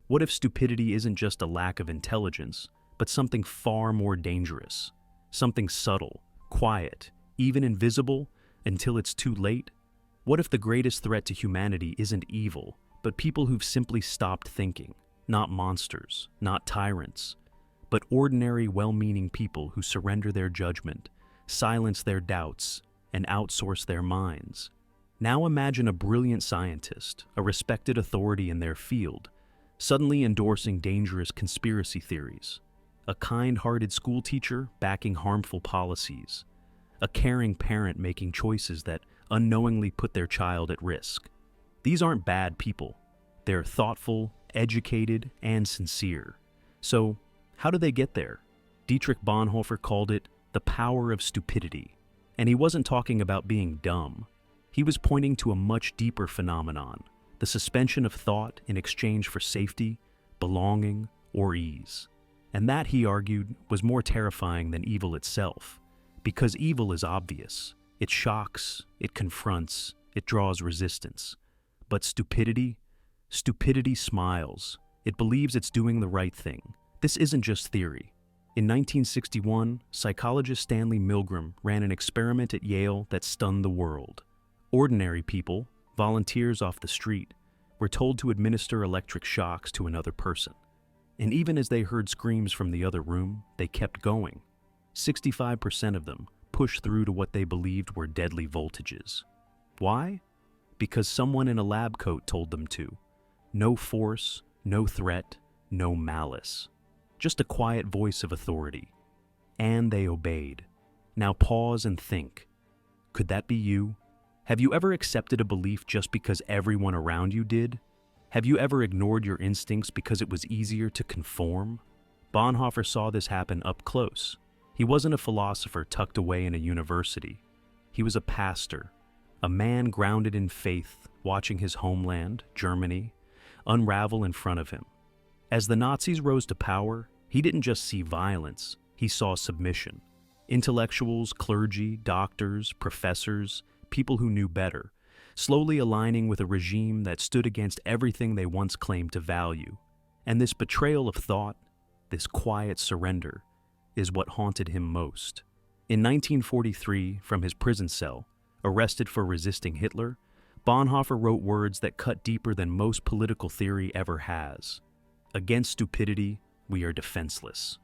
What if stupidity isn't just a lack of intelligence, but something far more dangerous? Something subtle, quiet, even invisible until it's too late? What if the greatest threat to humanity isn't evil, but people who've simply stopped thinking? Not monsters, not tyrants, but ordinary, well-meaning people who surrender their judgment, silence their doubts, and outsource their minds. Now imagine a brilliant scientist, a respected authority in their field, suddenly endorsing dangerous conspiracy theories. A kind-hearted schoolteacher backing harmful policies. A caring parent making choices that unknowingly put their child at risk. These aren't bad people. They're thoughtful, educated, and sincere. So, how do they get there? Dietrich Bonhoeffer called it the power of stupidity. And he wasn't talking about being dumb. He was pointing to a much deeper phenomenon, the suspension of thought in exchange for safety, belonging, or ease. And that, he argued, was more terrifying than evil itself, because evil is obvious. It shocks, it confronts, it draws resistance. But stupidity smiles. It believes it's doing the right thing. This isn't just theory. In 1961, psychologist Stanley Milgram ran an experiment at Yale that stunned the world. Ordinary people, volunteers off the street, were told to administer electric shocks to another person. And even as they heard screams from the other room, they kept going. 65% of them pushed through to what they believed were deadly voltages. Why? Because someone in a lab coat told them to. No force, no threat, no malice. Just a quiet voice of authority. And they obeyed. Now pause and think. Could that be you? Have you ever accepted a belief just because everyone around you did? Have you ever ignored your instincts because it was easier to conform? Bonhoeffer saw this happen up close. He wasn't a philosopher tucked away in a university. He was a pastor, a man grounded in faith, watching his homeland, Germany, unravel in front of him. As the Nazis rose to power, he didn't just see violence, he saw submission. Intellectuals, clergy, doctors, professors, people who knew better, slowly aligning with a regime that stood against everything they once claimed to value. And this betrayal of thought, this quiet surrender, is what haunted him most. In 1943, from his prison cell, arrested for resisting Hitler, Bonhoeffer wrote words that cut deeper than most political theory ever has. Against stupidity, we are defenseless.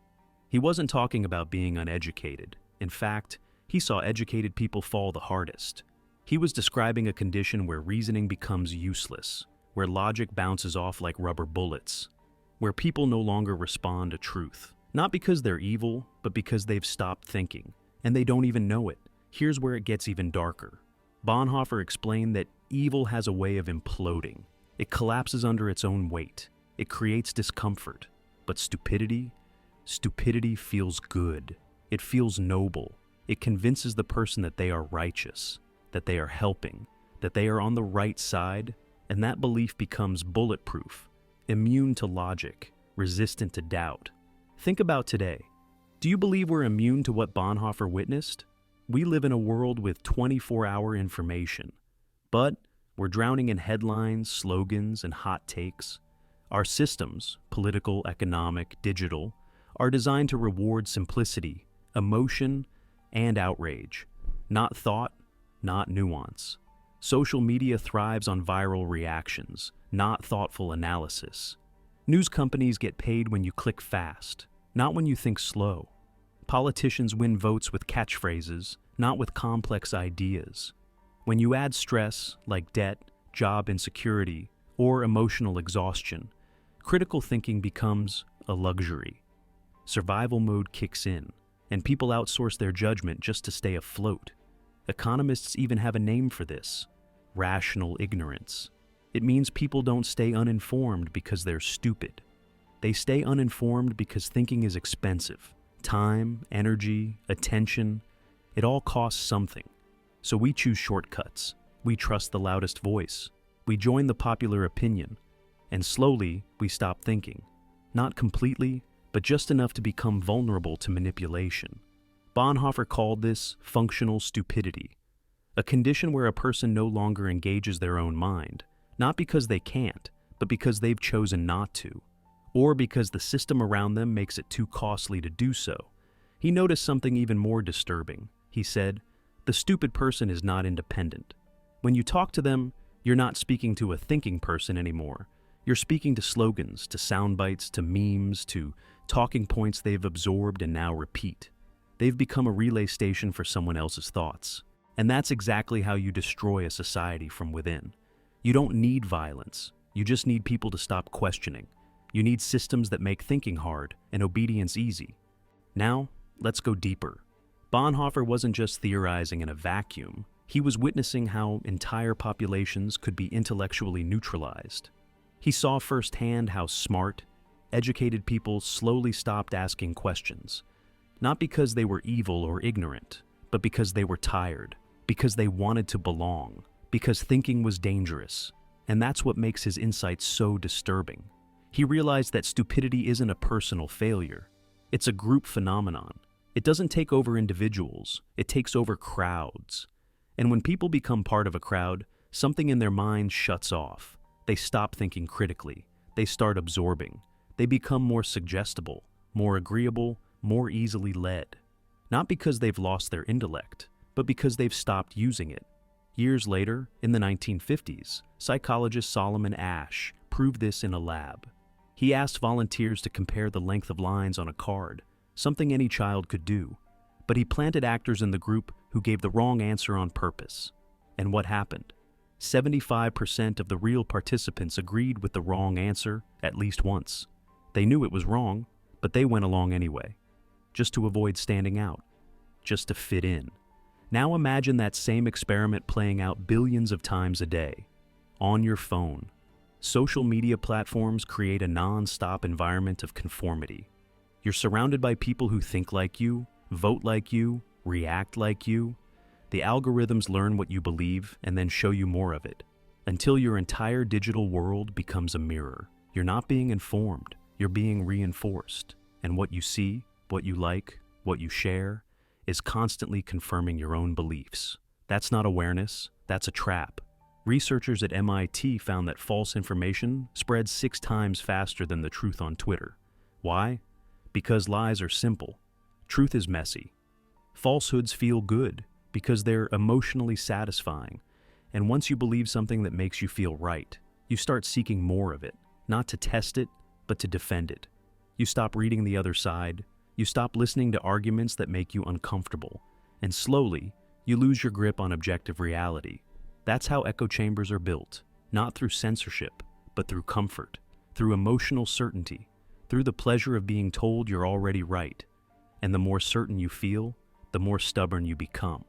He wasn't talking about being uneducated. In fact, he saw educated people fall the hardest. He was describing a condition where reasoning becomes useless, where logic bounces off like rubber bullets, where people no longer respond to truth. Not because they're evil, but because they've stopped thinking, and they don't even know it. Here's where it gets even darker. Bonhoeffer explained that evil has a way of imploding. It collapses under its own weight. It creates discomfort. But stupidity feels good. It feels noble. It convinces the person that they are righteous, that they are helping, that they are on the right side, and that belief becomes bulletproof, immune to logic, resistant to doubt. Think about today. Do you believe we're immune to what Bonhoeffer witnessed? We live in a world with 24-hour information, but we're drowning in headlines, slogans, and hot takes. Our systems, political, economic, digital, are designed to reward simplicity, emotion, and outrage, not thought, not nuance. Social media thrives on viral reactions, not thoughtful analysis. News companies get paid when you click fast, not when you think slow. Politicians win votes with catchphrases, not with complex ideas. When you add stress, like debt, job insecurity, or emotional exhaustion, critical thinking becomes a luxury. Survival mode kicks in, and people outsource their judgment just to stay afloat. Economists even have a name for this: rational ignorance. It means people don't stay uninformed because they're stupid. They stay uninformed because thinking is expensive. Time, energy, attention, it all costs something. So we choose shortcuts. We trust the loudest voice. We join the popular opinion. And slowly, we stop thinking. Not completely, but just enough to become vulnerable to manipulation. Bonhoeffer called this functional stupidity, a condition where a person no longer engages their own mind, not because they can't, but because they've chosen not to. or because the system around them makes it too costly to do so. He noticed something even more disturbing. He said, "The stupid person is not independent. When you talk to them, you're not speaking to a thinking person anymore. You're speaking to slogans, to sound bites, to memes, to talking points they've absorbed and now repeat. They've become a relay station for someone else's thoughts. And that's exactly how you destroy a society from within. You don't need violence. You just need people to stop questioning. You need systems that make thinking hard and obedience easy." Now, let's go deeper. Bonhoeffer wasn't just theorizing in a vacuum. He was witnessing how entire populations could be intellectually neutralized. He saw firsthand how smart, educated people slowly stopped asking questions, not because they were evil or ignorant, but because they were tired, because they wanted to belong, because thinking was dangerous. And that's what makes his insights so disturbing. He realized that stupidity isn't a personal failure. It's a group phenomenon. It doesn't take over individuals, it takes over crowds. And when people become part of a crowd, something in their minds shuts off. They stop thinking critically. They start absorbing. They become more suggestible, more agreeable, more easily led. Not because they've lost their intellect, but because they've stopped using it. Years later, in the 1950s, psychologist Solomon Asch proved this in a lab. He asked volunteers to compare the length of lines on a card, something any child could do. But he planted actors in the group who gave the wrong answer on purpose. And what happened? 75% of the real participants agreed with the wrong answer at least once. They knew it was wrong, but they went along anyway, just to avoid standing out, just to fit in. Now imagine that same experiment playing out billions of times a day, on your phone. Social media platforms create a non-stop environment of conformity. You're surrounded by people who think like you, vote like you, react like you. The algorithms learn what you believe and then show you more of it, until your entire digital world becomes a mirror. You're not being informed, you're being reinforced. And what you see, what you like, what you share, is constantly confirming your own beliefs. That's not awareness, that's a trap. Researchers at MIT found that false information spreads 6 times faster than the truth on Twitter. Why? Because lies are simple. Truth is messy. Falsehoods feel good because they're emotionally satisfying. And once you believe something that makes you feel right, you start seeking more of it, not to test it, but to defend it. You stop reading the other side. You stop listening to arguments that make you uncomfortable. And slowly, you lose your grip on objective reality. That's how echo chambers are built, not through censorship, but through comfort, through emotional certainty, through the pleasure of being told you're already right. And the more certain you feel, the more stubborn you become.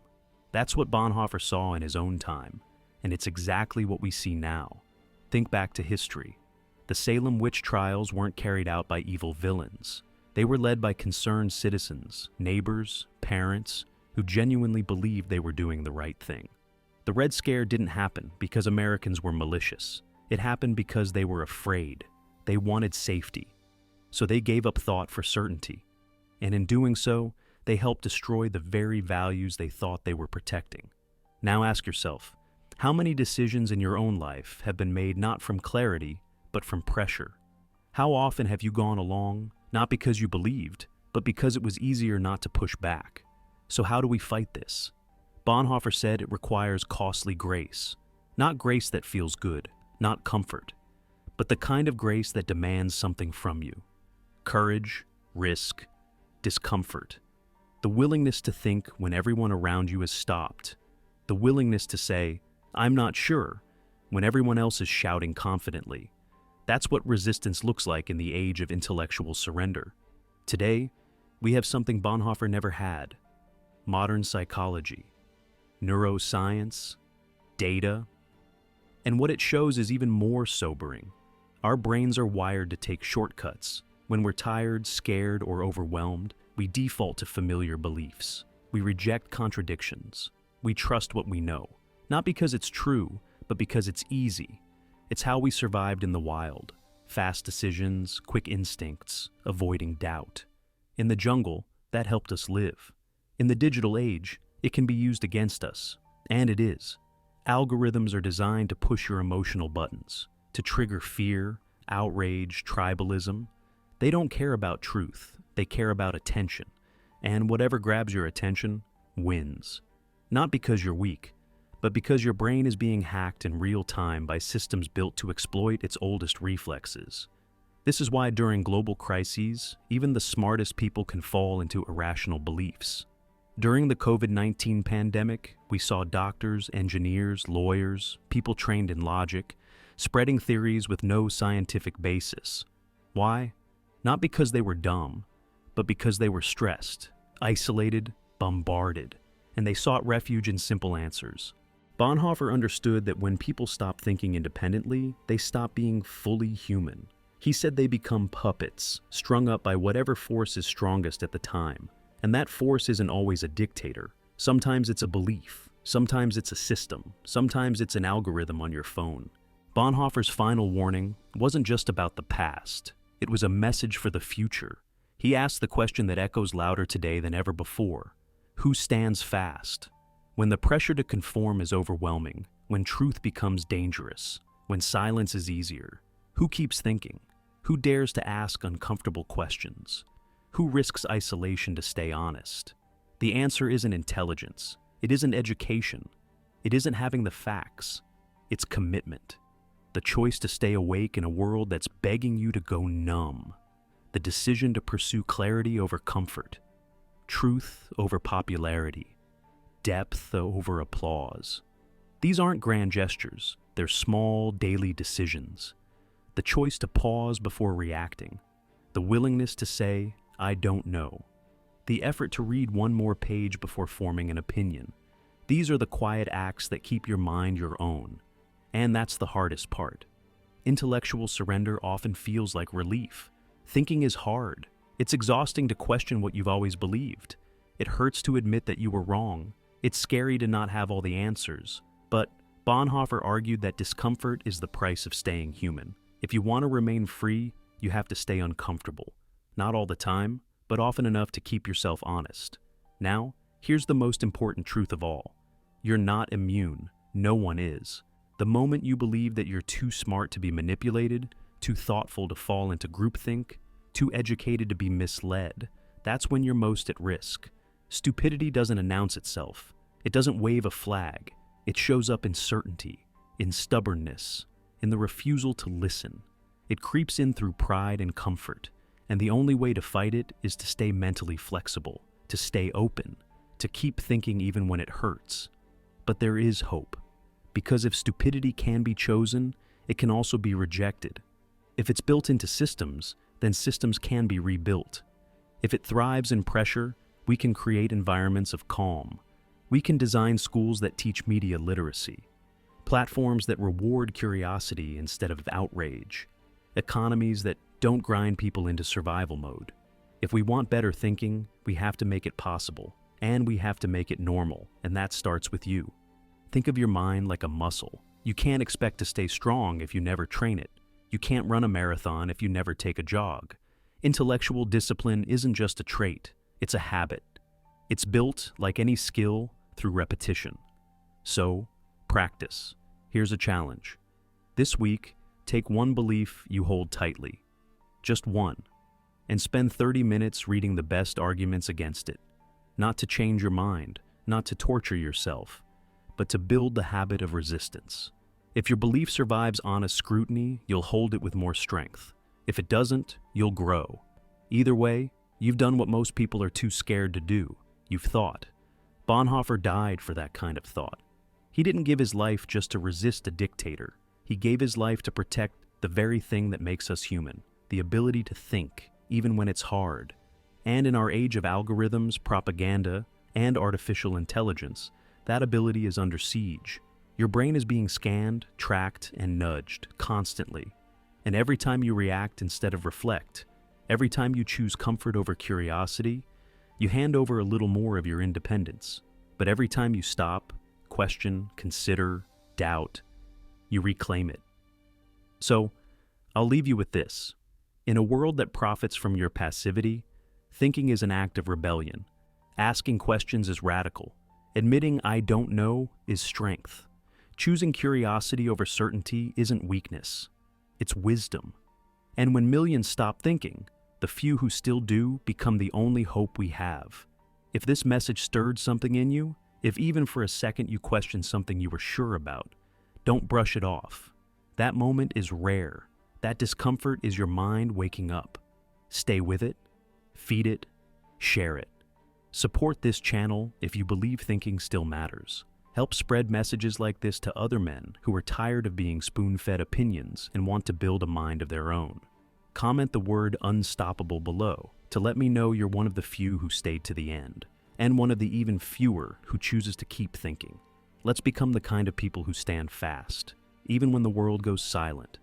That's what Bonhoeffer saw in his own time, and it's exactly what we see now. Think back to history. The Salem witch trials weren't carried out by evil villains. They were led by concerned citizens, neighbors, parents, who genuinely believed they were doing the right thing. The Red Scare didn't happen because Americans were malicious. It happened because they were afraid. They wanted safety. So they gave up thought for certainty. And in doing so, they helped destroy the very values they thought they were protecting. Now ask yourself, how many decisions in your own life have been made not from clarity, but from pressure? How often have you gone along, not because you believed, but because it was easier not to push back? So how do we fight this? Bonhoeffer said it requires costly grace. Not grace that feels good, not comfort, but the kind of grace that demands something from you. Courage, risk, discomfort. The willingness to think when everyone around you has stopped. The willingness to say, "I'm not sure," when everyone else is shouting confidently. That's what resistance looks like in the age of intellectual surrender. Today, we have something Bonhoeffer never had: modern psychology, neuroscience, data. And what it shows is even more sobering. Our brains are wired to take shortcuts. When we're tired, scared, or overwhelmed, we default to familiar beliefs. We reject contradictions. We trust what we know, not because it's true, but because it's easy. It's how we survived in the wild. Fast decisions, quick instincts, avoiding doubt. In the jungle, that helped us live. In the digital age, it can be used against us, and it is. Algorithms are designed to push your emotional buttons, to trigger fear, outrage, tribalism. They don't care about truth, they care about attention. And whatever grabs your attention wins. Not because you're weak, but because your brain is being hacked in real time by systems built to exploit its oldest reflexes. This is why during global crises, even the smartest people can fall into irrational beliefs. During the COVID-19 pandemic, we saw doctors, engineers, lawyers, people trained in logic, spreading theories with no scientific basis. Why? Not because they were dumb, but because they were stressed, isolated, bombarded, and they sought refuge in simple answers. Bonhoeffer understood that when people stop thinking independently, they stop being fully human. He said they become puppets, strung up by whatever force is strongest at the time. And that force isn't always a dictator. Sometimes it's a belief, sometimes it's a system, sometimes it's an algorithm on your phone. Bonhoeffer's final warning wasn't just about the past, it was a message for the future. He asked the question that echoes louder today than ever before: who stands fast? When the pressure to conform is overwhelming, when truth becomes dangerous, when silence is easier, who keeps thinking? Who dares to ask uncomfortable questions? Who risks isolation to stay honest? The answer isn't intelligence. It isn't education. It isn't having the facts. It's commitment. The choice to stay awake in a world that's begging you to go numb. The decision to pursue clarity over comfort. Truth over popularity. Depth over applause. These aren't grand gestures. They're small, daily decisions. The choice to pause before reacting. The willingness to say, I don't know. The effort to read one more page before forming an opinion. These are the quiet acts that keep your mind your own. And that's the hardest part. Intellectual surrender often feels like relief. Thinking is hard. It's exhausting to question what you've always believed. It hurts to admit that you were wrong. It's scary to not have all the answers. But Bonhoeffer argued that discomfort is the price of staying human. If you want to remain free, you have to stay uncomfortable. Not all the time, but often enough to keep yourself honest. Now, here's the most important truth of all. You're not immune. No one is. The moment you believe that you're too smart to be manipulated, too thoughtful to fall into groupthink, too educated to be misled, that's when you're most at risk. Stupidity doesn't announce itself. It doesn't wave a flag. It shows up in certainty, in stubbornness, in the refusal to listen. It creeps in through pride and comfort. And the only way to fight it is to stay mentally flexible, to stay open, to keep thinking even when it hurts. But there is hope, because if stupidity can be chosen, it can also be rejected. If it's built into systems, then systems can be rebuilt. If it thrives in pressure, we can create environments of calm. We can design schools that teach media literacy, platforms that reward curiosity instead of outrage, economies that don't grind people into survival mode. If we want better thinking, we have to make it possible, and we have to make it normal, and that starts with you. Think of your mind like a muscle. You can't expect to stay strong if you never train it. You can't run a marathon if you never take a jog. Intellectual discipline isn't just a trait, it's a habit. It's built, like any skill, through repetition. So, practice. Here's a challenge. This week, take one belief you hold tightly. Just one, and spend 30 minutes reading the best arguments against it. Not to change your mind, not to torture yourself, but to build the habit of resistance. If your belief survives honest scrutiny, you'll hold it with more strength. If it doesn't, you'll grow. Either way, you've done what most people are too scared to do. You've thought. Bonhoeffer died for that kind of thought. He didn't give his life just to resist a dictator. He gave his life to protect the very thing that makes us human. The ability to think, even when it's hard. And in our age of algorithms, propaganda, and artificial intelligence, that ability is under siege. Your brain is being scanned, tracked, and nudged constantly. And every time you react instead of reflect, every time you choose comfort over curiosity, you hand over a little more of your independence. But every time you stop, question, consider, doubt, you reclaim it. So, I'll leave you with this. In a world that profits from your passivity, thinking is an act of rebellion. Asking questions is radical. Admitting I don't know is strength. Choosing curiosity over certainty isn't weakness. It's wisdom. And when millions stop thinking, The few who still do become the only hope we have. If this message stirred something in you, if even for a second you questioned something you were sure about, don't brush it off. That moment is rare. That discomfort is your mind waking up. Stay with it, feed it, share it. Support this channel if you believe thinking still matters. Help spread messages like this to other men who are tired of being spoon-fed opinions and want to build a mind of their own. Comment the word unstoppable below to let me know you're one of the few who stayed to the end, and one of the even fewer who chooses to keep thinking. Let's become the kind of people who stand fast, even when the world goes silent.